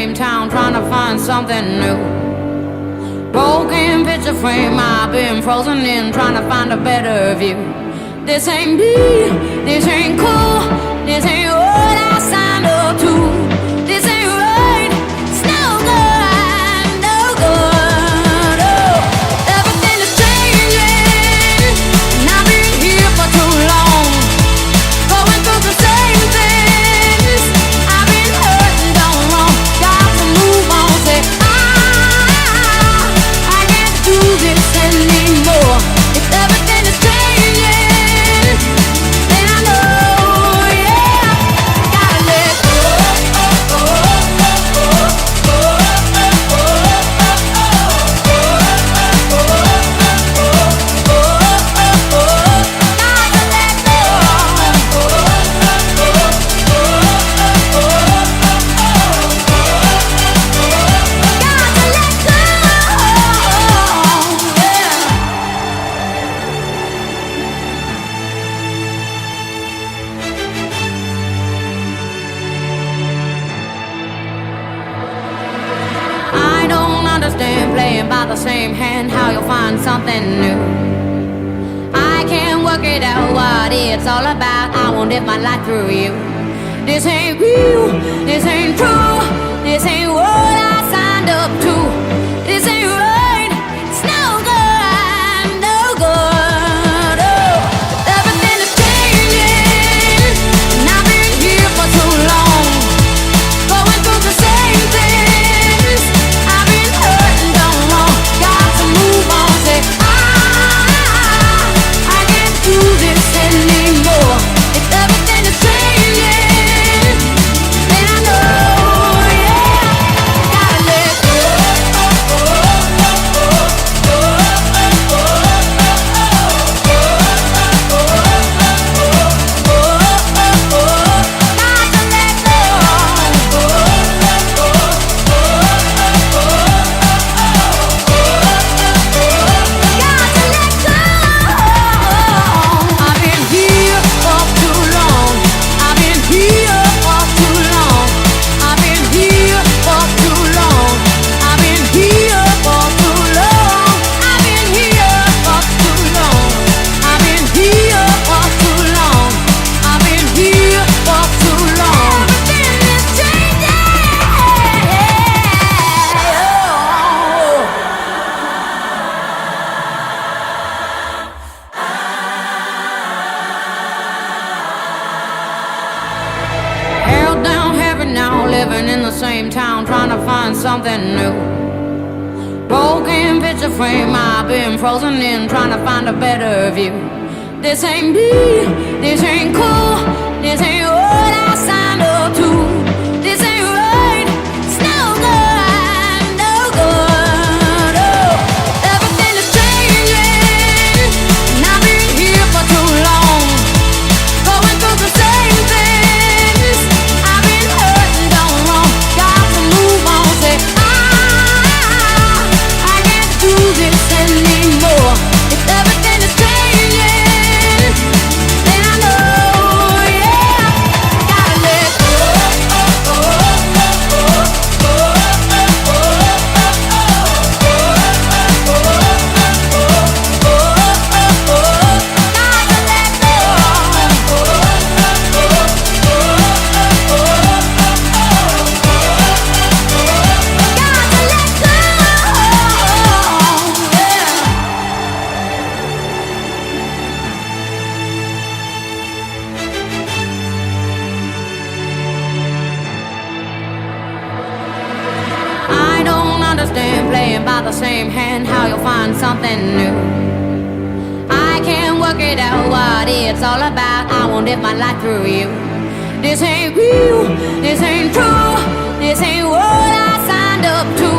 same town trying to find something new. Broken picture frame, I've been frozen in trying to find a better view. This ain't me, this ain't cool, this ain't what I signed up to. This ain't right, it's no good, no good. Oh, everything is changing, and I've been here for too long, going through the same things. I've been hurt and done wrong, got to move on. Say I can't do this anymore. If everything is changing, then I know, yeah, gotta let go. I don't understand playing by the same hand, how you'll find something new. I can't work it out what it's all about. I won't live my life through you. This ain't real, this ain't true, this ain't what I signed up to. This ain't right, it's no good, no good. Oh, everything is changing, and I've been here for too long, going through the same things. I've been hurt and done wrong, got to move on. Say I can't do this anymore. If everything is changing, then I know, yeah, gotta let go. I've been here for too long. I've been here for too long. I've been here for too long. I've been here for too long. I've been here for too long. I've been here for too long. I've been here for too long. Everything is changing. Held down heavy now, living in the same town, trying to find something new. Broken picture frame, I've been frozen in, trying to find a better view. This ain't me, this ain't cool, this ain't what I signed up to. This ain't right, it's no good, no good. Oh, everything is changing, and I've been here for too long, going through the same things. I've been hurt and done wrong, got to move on. Say I can't do this anymore. If everything is changing, then I know, yeah, gotta let go. I don't understand playing by the same hand, how you'll find something new. I can't work it out what it's all about. I won't live my life through you. This ain't real, this ain't true, this ain't what I signed up to.